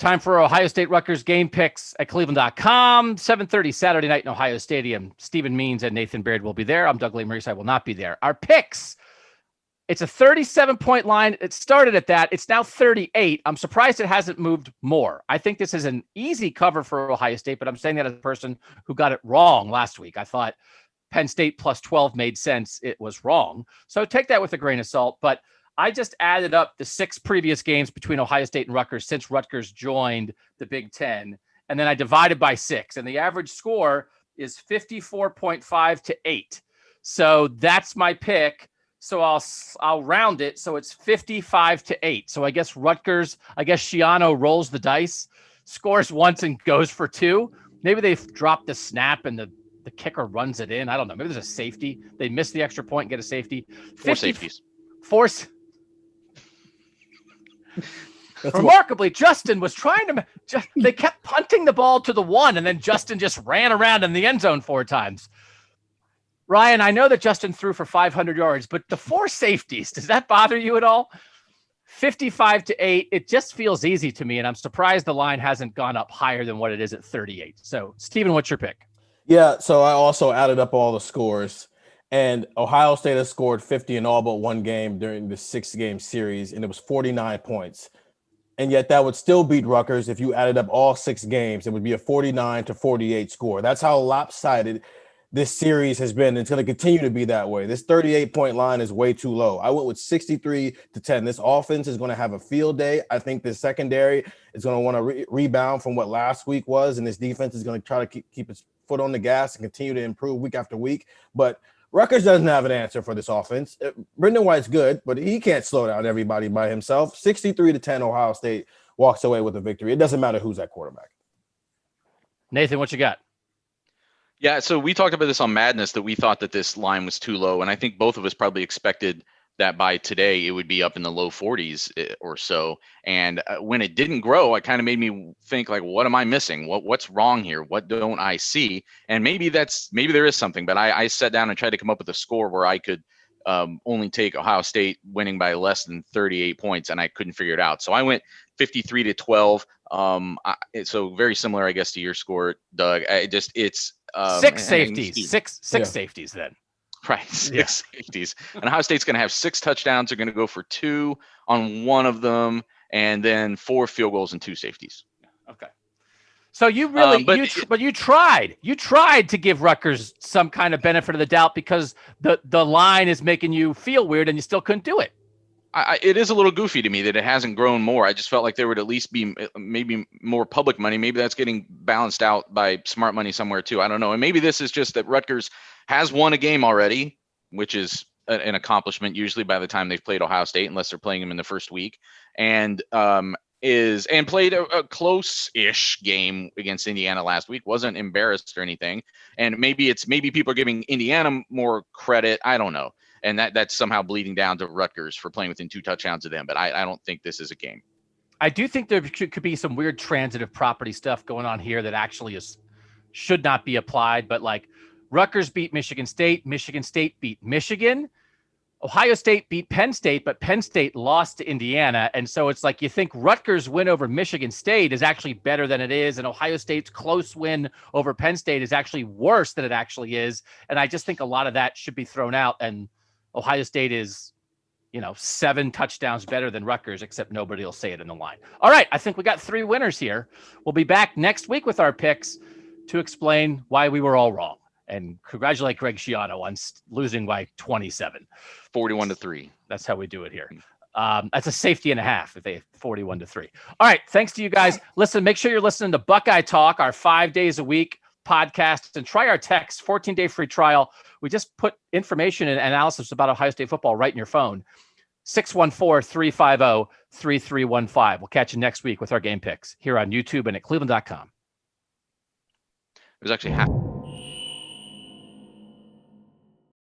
Time for Ohio State Rutgers game picks at cleveland.com. 7:30 Saturday night in Ohio Stadium. Stephen Means and Nathan Baird will be there. I'm Doug Lesmerises. I will not be there. Our picks. It's a 37-point line. It started at that. It's now 38. I'm surprised it hasn't moved more. I think this is an easy cover for Ohio State, but I'm saying that as a person who got it wrong last week. I thought Penn State plus 12 made sense. It was wrong. So take that with a grain of salt. But I just added up the 6 previous games between Ohio State and Rutgers since Rutgers joined the Big Ten. And then I divided by 6. And the average score is 54.5 to 8. So that's my pick. So I'll round it. So it's 55 to 8. So I guess Schiano rolls the dice, scores once and goes for 2. Maybe they've dropped the snap and the kicker runs it in. I don't know. Maybe there's a safety. They miss the extra point and get a safety. 4 safeties. Remarkably, Justin was trying to they kept punting the ball to the 1, and then Justin just ran around in the end zone 4 times. Ryan, I know that Justin threw for 500 yards, but the 4 safeties, does that bother you at all? 55 to 8. It just feels easy to me, and I'm surprised the line hasn't gone up higher than what it is at 38. So, Stephen, what's your pick? Yeah, so I also added up all the scores. And Ohio State has scored 50 in all but one game during the 6-game series, and it was 49 points. And yet that would still beat Rutgers if you added up all 6 games. It would be a 49 to 48 score. That's how lopsided this series has been. It's going to continue to be that way. This 38-point line is way too low. I went with 63 to 10. This offense is going to have a field day. I think the secondary is going to want to rebound from what last week was, and this defense is going to try to keep its foot on the gas and continue to improve week after week. But Rutgers doesn't have an answer for this offense. Brendan White's good, but he can't slow down everybody by himself. 63 to 10, Ohio State walks away with a victory. It doesn't matter who's at quarterback. Nathan, what you got? Yeah, so we talked about this on Madness, that we thought that this line was too low, and I think both of us probably expected that by today it would be up in the low 40s or so. And when it didn't grow, it kind of made me think, like, what am I missing? What's wrong here? What don't I see? And maybe there is something, but I sat down and tried to come up with a score where I could only take Ohio State winning by less than 38 points, and I couldn't figure it out. So I went 53 to 12. So very similar, I guess, to your score, Doug. It's 6 safeties. Six safeties then. Right, 6 safeties. And Ohio State's going to have 6 touchdowns. They're going to go for 2 on one of them, and then 4 field goals and 2 safeties. Okay. So you really, but you tried to give Rutgers some kind of benefit of the doubt because the line is making you feel weird, and you still couldn't do it. It is a little goofy to me that it hasn't grown more. I just felt like there would at least be maybe more public money. Maybe that's getting balanced out by smart money somewhere too. I don't know. And maybe this is just that Rutgers has won a game already, which is an accomplishment usually by the time they've played Ohio State, unless they're playing them in the first week, and played a close-ish game against Indiana last week. Wasn't embarrassed or anything. And maybe people are giving Indiana more credit. I don't know. And that's somehow bleeding down to Rutgers for playing within 2 touchdowns of them. But I don't think this is a game. I do think there could be some weird transitive property stuff going on here that actually should not be applied. But like Rutgers beat Michigan State beat Michigan. Ohio State beat Penn State, but Penn State lost to Indiana. And so it's like you think Rutgers' win over Michigan State is actually better than it is, and Ohio State's close win over Penn State is actually worse than it actually is. And I just think a lot of that should be thrown out, and Ohio State is, 7 touchdowns better than Rutgers, except nobody will say it in the line. All right, I think we got 3 winners here. We'll be back next week with our picks to explain why we were all wrong. And congratulate Greg Schiano on losing by 27. 41 to 3. That's how we do it here. That's a safety and a half if they 41 to 3. All right. Thanks to you guys. Listen, make sure you're listening to Buckeye Talk, our 5 days a week podcast, and try our text 14-day free trial. We just put information and analysis about Ohio State football right in your phone. 614-350-3315. We'll catch you next week with our game picks here on YouTube and at cleveland.com. It was actually